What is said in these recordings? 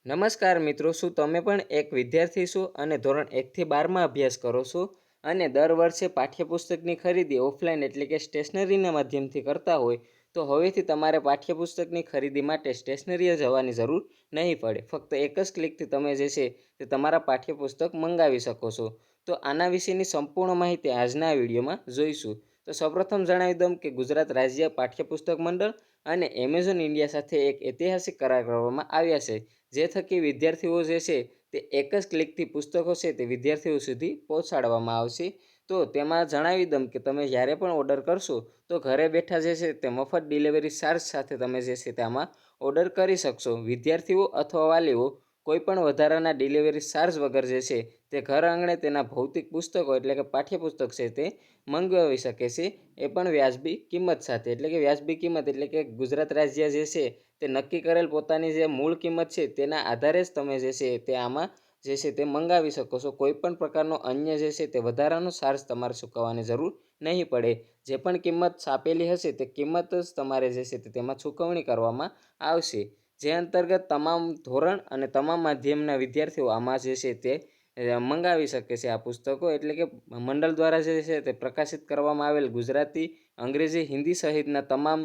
નમસ્કાર મિત્રો, શું તમે પણ એક વિદ્યાર્થી છો અને ધોરણ 1થી 12માં અભ્યાસ કરો છો અને દર વર્ષે પાઠ્યપુસ્તકની ખરીદી ઓફલાઈન એટલે કે સ્ટેશનરીના માધ્યમથી કરતા હોય તો હવેથી તમારે પાઠ્યપુસ્તકની ખરીદી માટે સ્ટેશનરીએ જવાની જરૂર નહીં પડે. ફક્ત એક જ ક્લિકથી તમે જે છે તે તમારા પાઠ્યપુસ્તક મંગાવી શકો છો. તો આના વિશેની સંપૂર્ણ માહિતી આજના વિડીયોમાં જોઈશું. તો સૌપ્રથમ જણાવી દઉં કે ગુજરાત રાજ્ય પાઠ્યપુસ્તક મંડળ અને એમેઝોન ઇન્ડિયા સાથે એક ઐતિહાસિક કરાર કરવામાં આવ્યા છે, જે થકી વિદ્યાર્થીઓ જે છે તે એક જ ક્લિકથી પુસ્તકો છે તે વિદ્યાર્થીઓ સુધી પહોંચાડવામાં આવશે. તો તેમાં જણાવી દઉં કે તમે જ્યારે પણ ઓર્ડર કરશો તો ઘરે બેઠા જે છે તે મફત ડિલિવરી ચાર્જ સાથે તમે જે છે તેમાં ઓર્ડર કરી શકશો. વિદ્યાર્થીઓ અથવા વાલીઓ કોઈપણ વધારાના ડિલિવરી ચાર્જ વગર જે છે તે ઘર આંગણે તેના ભૌતિક પુસ્તકો એટલે કે પાઠ્યપુસ્તક છે તે મંગાવી શકે છે, એ પણ વ્યાજબી કિંમત સાથે. એટલે કે વ્યાજબી કિંમત એટલે કે ગુજરાત રાજ્ય જે છે તે નક્કી કરેલ પોતાની જે મૂળ કિંમત છે તેના આધારે જ તમે જે છે તે આમાં જે છે તે મંગાવી શકો છો. કોઈપણ પ્રકારનો અન્ય જે છે તે વધારાનો ચાર્જ તમારે ચૂકવવાની જરૂર નહીં પડે. જે પણ કિંમત છાપેલી હશે તે કિંમત જ તમારે જે છે તે તેમાં ચૂકવણી કરવામાં આવશે, જે અંતર્ગત તમામ ધોરણ અને તમામ માધ્યમના વિદ્યાર્થીઓ આમાં જે છે તે મંગાવી શકે છે. આ પુસ્તકો એટલે કે મંડળ દ્વારા જે છે તે પ્રકાશિત કરવામાં આવેલ ગુજરાતી, અંગ્રેજી, હિન્દી સહિતના તમામ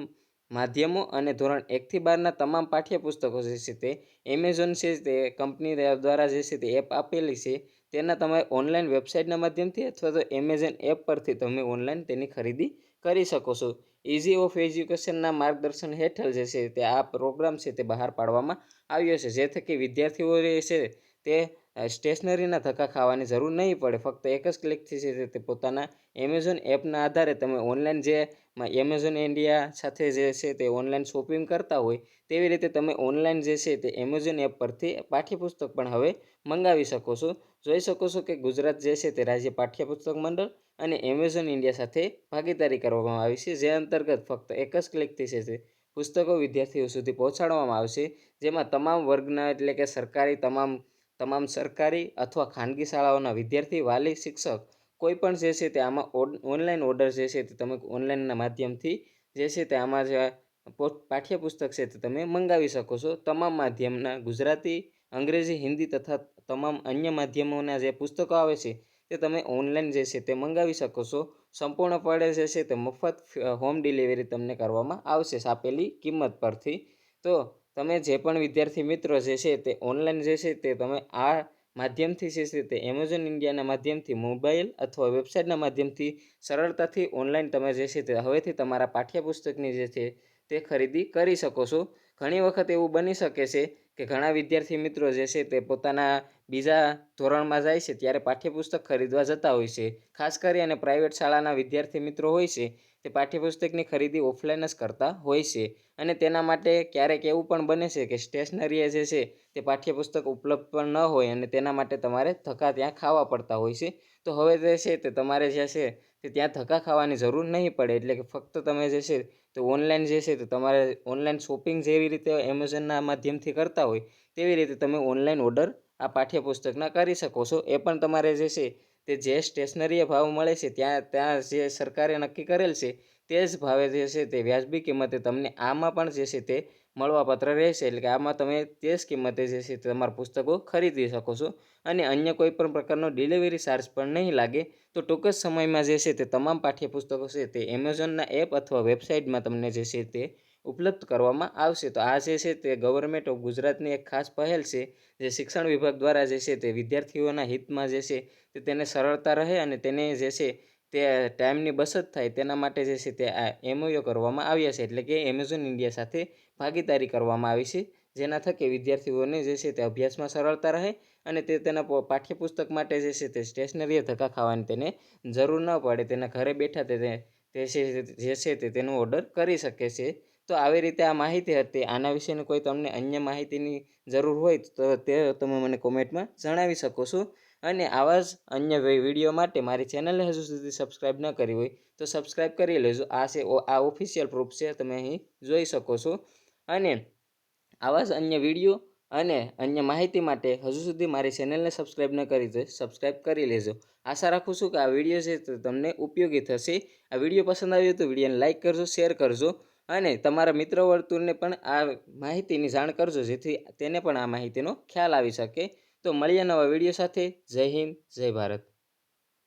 માધ્યમો અને ધોરણ 1થી 12ના તમામ પાઠ્યપુસ્તકો જે છે તે એમેઝોન છે તે કંપની દ્વારા જે છે તે એપ આપેલી છે, તેના તમે ઓનલાઈન વેબસાઇટના માધ્યમથી અથવા તો એમેઝોન એપ પરથી તમે ઓનલાઈન તેની ખરીદી કરી શકો છો. ઇઝી ઓફ એજ્યુકેશનના માર્ગદર્શન હેઠળ જે છે તે આ પ્રોગ્રામ છે તે બહાર પાડવામાં આવ્યો છે, જે થકી વિદ્યાર્થીઓ જે છે તે સ્ટેશનરીના ધક્કા ખાવાની જરૂર નહીં પડે. ફક્ત એક જ ક્લિકથી છે તે પોતાના એમેઝોન એપના આધારે તમે ઓનલાઈન જે એમેઝોન ઇન્ડિયા સાથે જે છે તે ઓનલાઈન શોપિંગ કરતા હોય તેવી રીતે તમે ઓનલાઈન જે છે તે એમેઝોન એપ પરથી પાઠ્યપુસ્તક પણ હવે મંગાવી શકો છો. જોઈ શકો છો કે ગુજરાત જે છે તે રાજ્ય પાઠ્યપુસ્તક મંડળ અને એમેઝોન ઇન્ડિયા સાથે ભાગીદારી કરવામાં આવી છે, જે અંતર્ગત ફક્ત એક જ ક્લિકથી છે તે પુસ્તકો વિદ્યાર્થીઓ સુધી પહોંચાડવામાં આવશે, જેમાં તમામ વર્ગના એટલે કે તમામ સરકારી અથવા ખાનગી શાળાઓના વિદ્યાર્થી, વાલી, શિક્ષક કોઈ પણ જે છે તે આમાં ઓનલાઈન ઓર્ડર જે છે તે તમે ઓનલાઈનના માધ્યમથી જે છે તે આમાં જે પાઠ્યપુસ્તક છે તે તમે મંગાવી શકો છો. તમામ માધ્યમના ગુજરાતી, અંગ્રેજી, હિન્દી તથા તમામ અન્ય માધ્યમોના જે પુસ્તકો આવે છે તે તમે ઓનલાઈન જે છે તે મંગાવી શકો છો. સંપૂર્ણપણે જે છે તે મફત હોમ ડિલિવરી તમને કરવામાં આવશે આપેલી કિંમત પરથી. તો તમે જે પણ વિદ્યાર્થી મિત્રો જે છે તે ઓનલાઈન જે છે તે તમે આ માધ્યમથી જે છે તે એમેઝોન ઇન્ડિયાના માધ્યમથી મોબાઈલ અથવા વેબસાઇટના માધ્યમથી સરળતાથી ઓનલાઈન તમે જે છે તે હવેથી તમારા પાઠ્યપુસ્તકની જે છે તે ખરીદી કરી શકો છો. ઘણી વખત એવું બની શકે છે કે ઘણા વિદ્યાર્થી મિત્રો જે છે તે પોતાના બીજા ધોરણમાં જાય છે ત્યારે પાઠ્યપુસ્તક ખરીદવા જતા હોય છે. ખાસ કરી અને પ્રાઇવેટ શાળાના વિદ્યાર્થી મિત્રો હોય છે તે પાઠ્યપુસ્તકની ખરીદી ઓફલાઈન જ કરતા હોય છે, અને તેના માટે ક્યારેક એવું પણ બને છે કે સ્ટેશનરીએ જે છે તે પાઠ્યપુસ્તક ઉપલબ્ધ પણ ન હોય અને તેના માટે તમારે ધક્કા ત્યાં ખાવા પડતા હોય છે. તો હવે જે છે તે તમારે જે છે તે ત્યાં ધક્કા ખાવાની જરૂર નહીં પડે. એટલે કે ફક્ત તમે જે છે તો ઓનલાઈન જે છે તો તમારે ઓનલાઈન શોપિંગ જેવી રીતે એમેઝોનના માધ્યમથી કરતા હોય તેવી રીતે તમે ઓનલાઈન ઓર્ડર આ પાઠ્યપુસ્તકના કરી શકો છો. એ પણ તમારે જે છે તે જે સ્ટેશનરીએ ભાવ મળે છે ત્યાં જે સરકારે નક્કી કરેલ છે તે જ ભાવે જે છે તે વ્યાજબી કિંમતે તમને આમાં પણ જે છે તે મળવાપાત્ર રહેશે. એટલે કે આમાં તમે તે જ કિંમતે જે છે તે તમારા પુસ્તકો ખરીદી શકો છો અને અન્ય કોઈ પણ પ્રકારનો ડિલિવરી ચાર્જ પણ નહીં લાગે. તો ટૂંક જ સમયમાં જે છે તે તમામ પાઠ્યપુસ્તકો છે તે એમેઝોનના એપ અથવા વેબસાઇટમાં તમને જે છે તે ઉપલબ્ધ કરવામાં આવશે. તો આ જે છે તે ગવર્મેન્ટ ઓફ ગુજરાતની એક ખાસ પહેલ છે, જે શિક્ષણ વિભાગ દ્વારા જે છે તે વિદ્યાર્થીઓના હિતમાં જે છે તે તેને સરળતા રહે અને તેને જે છે તે ટાઈમની બચત થાય તેના માટે જે છે તે આ એમઓયુ કરવામાં આવ્યા છે. એટલે કે એમેઝોન ઇન્ડિયા સાથે ભાગીદારી કરવામાં આવી છે, જેના થકી વિદ્યાર્થીઓને જે છે તે અભ્યાસમાં સરળતા રહે અને તે તેના પાઠ્યપુસ્તક માટે જે છે તે સ્ટેશનરીએ ધક્કા ખાવાની તેને જરૂર ન પડે. તેના ઘરે બેઠા તે જે છે તે તેનો ઓર્ડર કરી શકે છે. તો આવી રીતે આ માહિતી હતી. આના વિશેની કોઈ તમને અન્ય માહિતીની જરૂર હોય તો તે તમે મને કોમેન્ટમાં જણાવી શકો છો. અને આવા જ અન્ય વિડીયો માટે મારી ચેનલને હજુ સુધી સબસ્ક્રાઈબ ન કરી હોય તો સબસ્ક્રાઈબ કરી લેજો. આ ઓફિશિયલ પ્રૂફ છે, તમે અહીં જોઈ શકો છો. અને આવા જ અન્ય વિડીયો અને અન્ય માહિતી માટે હજુ સુધી મારી ચેનલને સબસ્ક્રાઈબ ન કરી તો સબસ્ક્રાઈબ કરી લેજો. આશા રાખું છું કે આ વિડીયો છે તો તમને ઉપયોગી થશે. આ વિડીયો પસંદ આવ્યો તો વિડીયોને લાઇક કરજો, શેર કરજો અને તમારા મિત્ર વર્તુળને પણ આ માહિતીની જાણ કરજો, જેથી તેને પણ આ માહિતીનો ખ્યાલ આવી શકે. તો મળીએ નવા વિડીયો સાથે. જય હિન્દ, જય ભારત.